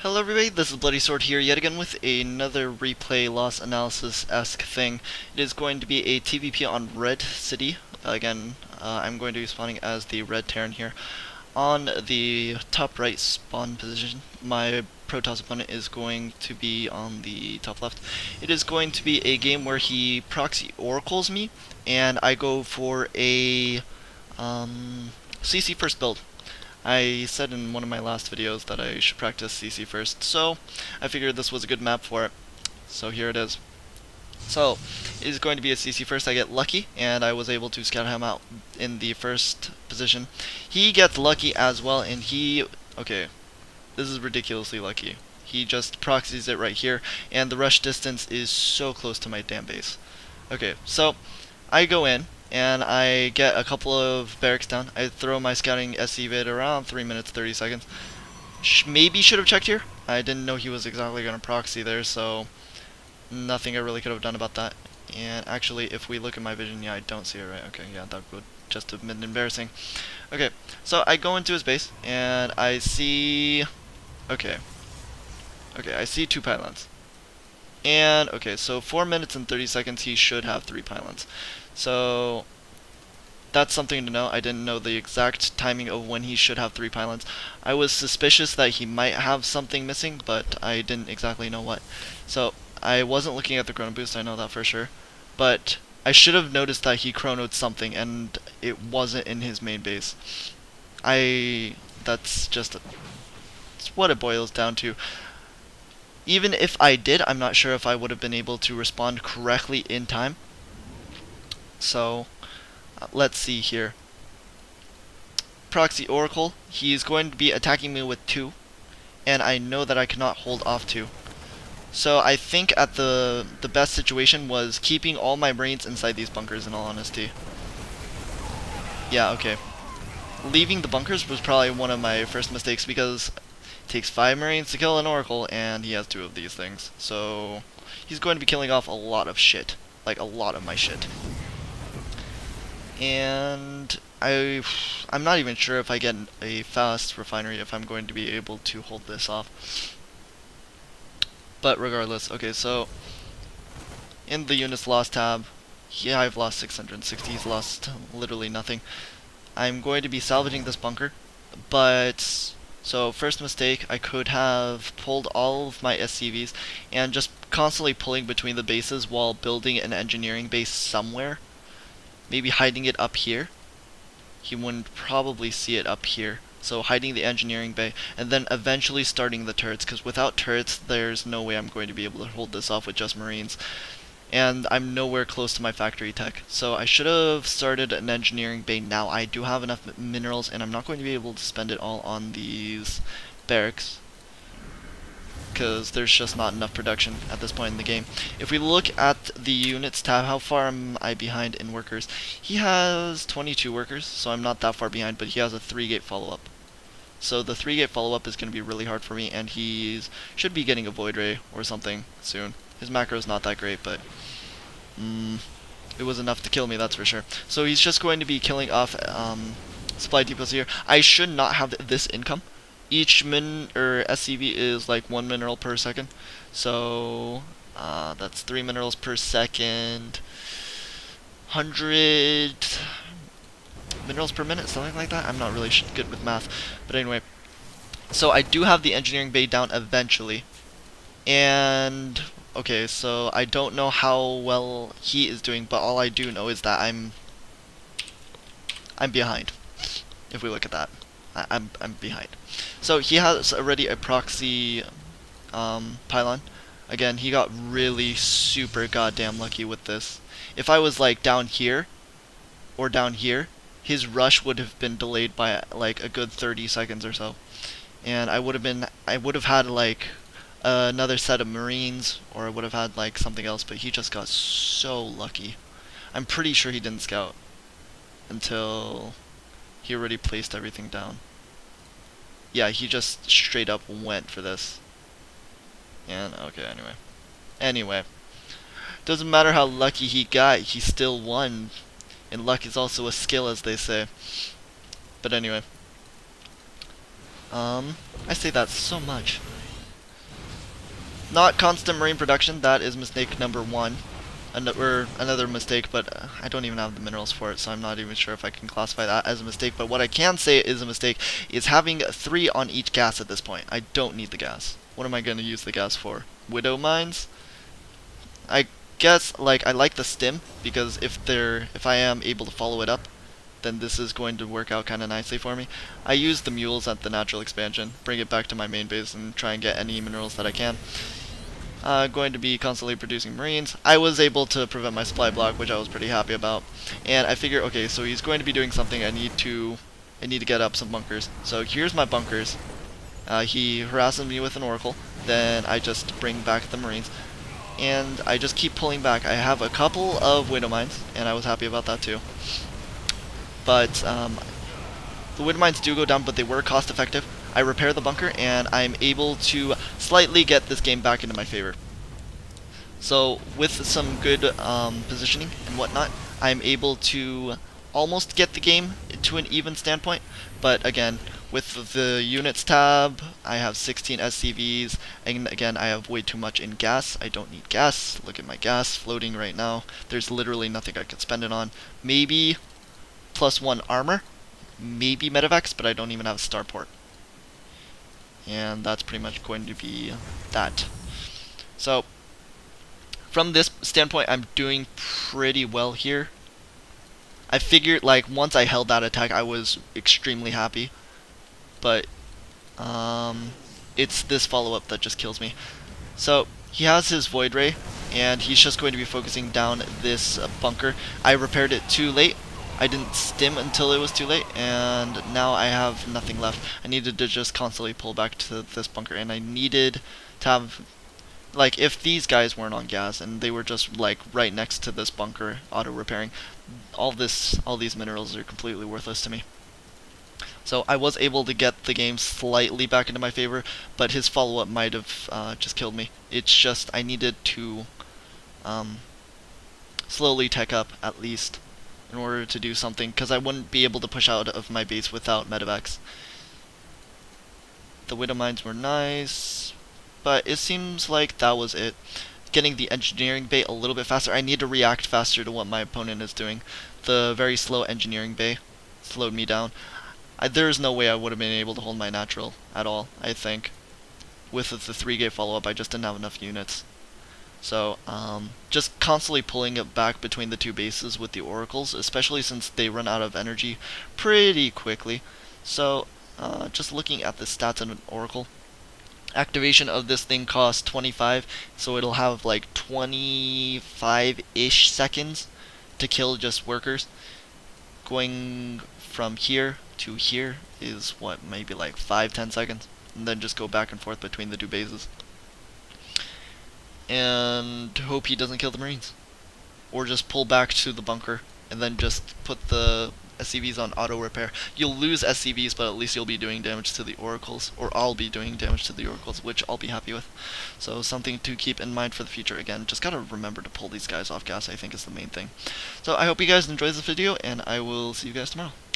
Hello everybody, this is Bloody Sword here yet again with another replay loss analysis-esque thing. It is going to be a TVP on Red City. I'm going to be spawning as the Red Terran here. On the top right spawn position, my Protoss opponent is going to be on the top left. It is going to be a game where he proxy oracles me, and I go for a CC first build. I said in one of my last videos that I should practice CC first, so I figured this was a good map for it. So here it is. So, it is going to be a CC first. I get lucky, and I was able to scout him out in the first position. He gets lucky as well, and okay, this is ridiculously lucky. He just proxies it right here, and the rush distance is so close to my damn base. Okay, so I go in, and I get a couple of barracks down. I throw my scouting SC vid around 3 minutes 30 seconds. Maybe should have checked here. I didn't know he was exactly going to proxy there, so nothing I really could have done about that. And actually, if we look at my vision, yeah, I don't see it right. Okay, yeah, that would just have been embarrassing. Okay, so I go into his base, and I see... Okay, I see 2 pylons. And, okay, so 4 minutes and 30 seconds, he should have 3 pylons. So, that's something to know. I didn't know the exact timing of when he should have 3 pylons. I was suspicious that he might have something missing, but I didn't exactly know what. So, I wasn't looking at the chrono boost, I know that for sure. But I should have noticed that he chronoed something, and it wasn't in his main base. That's what it boils down to. Even if I did, I'm not sure if I would have been able to respond correctly in time. So, let's see here. Proxy Oracle, he's going to be attacking me with 2, and I know that I cannot hold off 2. So I think at the best situation was keeping all my Marines inside these bunkers, in all honesty. Yeah, okay. Leaving the bunkers was probably one of my first mistakes, because it takes 5 Marines to kill an Oracle, and he has 2 of these things. So he's going to be killing off a lot of shit. Like, a lot of my shit. And I'm not even sure if I get a fast refinery if I'm going to be able to hold this off. But regardless, okay, so in the units lost tab, yeah, I've lost 660, he's lost literally nothing. I'm going to be salvaging this bunker, but so first mistake, I could have pulled all of my SCVs and just constantly pulling between the bases while building an engineering base somewhere. Maybe hiding it up here. He wouldn't probably see it up here. So hiding the engineering bay, and then eventually starting the turrets, because without turrets, there's no way I'm going to be able to hold this off with just Marines. And I'm nowhere close to my factory tech. So I should have started an engineering bay now. I do have enough minerals, and I'm not going to be able to spend it all on these barracks, because there's just not enough production at this point in the game. If we look at the units tab, how far am I behind in workers? He has 22 workers, so I'm not that far behind, but he has a 3-gate follow-up. So the 3-gate follow-up is going to be really hard for me, and he should be getting a Void Ray or something soon. His macro is not that great, but it was enough to kill me, that's for sure. So he's just going to be killing off supply depots here. I should not have this income. Each SCV is like 1 mineral per second, so that's 3 minerals per second, 100 minerals per minute, something like that. I'm not really good with math, but anyway. So I do have the engineering bay down eventually, and okay, so I don't know how well he is doing, but all I do know is that I'm behind. If we look at that, I'm behind. So he has already a proxy pylon. Again, he got really super goddamn lucky with this. If I was like down here or down here, his rush would have been delayed by like a good 30 seconds or so, and I would have had like another set of Marines, or I would have had like something else. But he just got so lucky. I'm pretty sure he didn't scout until he already placed everything down. Yeah, he just straight up went for this. And, okay, anyway. Doesn't matter how lucky he got, he still won. And luck is also a skill, as they say. But anyway. I say that so much. Not constant marine production, that is mistake number one. Or another mistake, but I don't even have the minerals for it, so I'm not even sure if I can classify that as a mistake. But what I can say is a mistake is having 3 on each gas at this point. I don't need the gas. What am I going to use the gas for? Widow mines? I guess, like, I like the stim, because if I am able to follow it up, then this is going to work out kind of nicely for me. I use the mules at the natural expansion, bring it back to my main base, and try and get any minerals that I can. Going to be constantly producing marines. I was able to prevent my supply block, which I was pretty happy about. And I figure, okay, so he's going to be doing something. I need to get up some bunkers. So here's my bunkers. He harasses me with an oracle. Then I just bring back the marines, and I just keep pulling back. I have a couple of widow mines, and I was happy about that too. But the widow mines do go down, but they were cost effective. I repair the bunker, and I'm able to slightly get this game back into my favor. So with some good positioning and whatnot, I'm able to almost get the game to an even standpoint. But again, with the units tab, I have 16 SCVs, and again, I have way too much in gas. I don't need gas. Look at my gas floating right now. There's literally nothing I could spend it on. Maybe +1 armor, maybe medevacs, but I don't even have a starport. And that's pretty much going to be that. So from this standpoint, I'm doing pretty well here. I figured, like, once I held that attack, I was extremely happy. But it's this follow-up that just kills me. So he has his Void Ray, and he's just going to be focusing down this bunker. I repaired it too late. I didn't stim until it was too late, and now I have nothing left. I needed to just constantly pull back to this bunker, and I needed to have, like, if these guys weren't on gas and they were just like right next to this bunker auto repairing, all these minerals are completely worthless to me. So I was able to get the game slightly back into my favor, but his follow-up might have just killed me. It's just I needed to slowly tech up at least in order to do something, because I wouldn't be able to push out of my base without medevacs. The widow mines were nice, but it seems like that was it. Getting the engineering bay a little bit faster. I need to react faster to what my opponent is doing. The very slow engineering bay slowed me down. There's no way I would have been able to hold my natural at all, I think. With the 3-gate follow-up, I just didn't have enough units. So, just constantly pulling it back between the two bases with the oracles, especially since they run out of energy pretty quickly. So, just looking at the stats of an oracle, activation of this thing costs 25, so it'll have like 25-ish seconds to kill just workers. Going from here to here is what, maybe like 5-10 seconds, and then just go back and forth between the two bases. And hope he doesn't kill the marines, or just pull back to the bunker and then just put the SCVs on auto repair. You'll lose SCVs, but at least you'll be doing damage to the oracles, or I'll be doing damage to the oracles, which I'll be happy with. So something to keep in mind for the future. Again, just gotta remember to pull these guys off gas, I think is the main thing. So I hope you guys enjoyed this video, and I will see you guys tomorrow.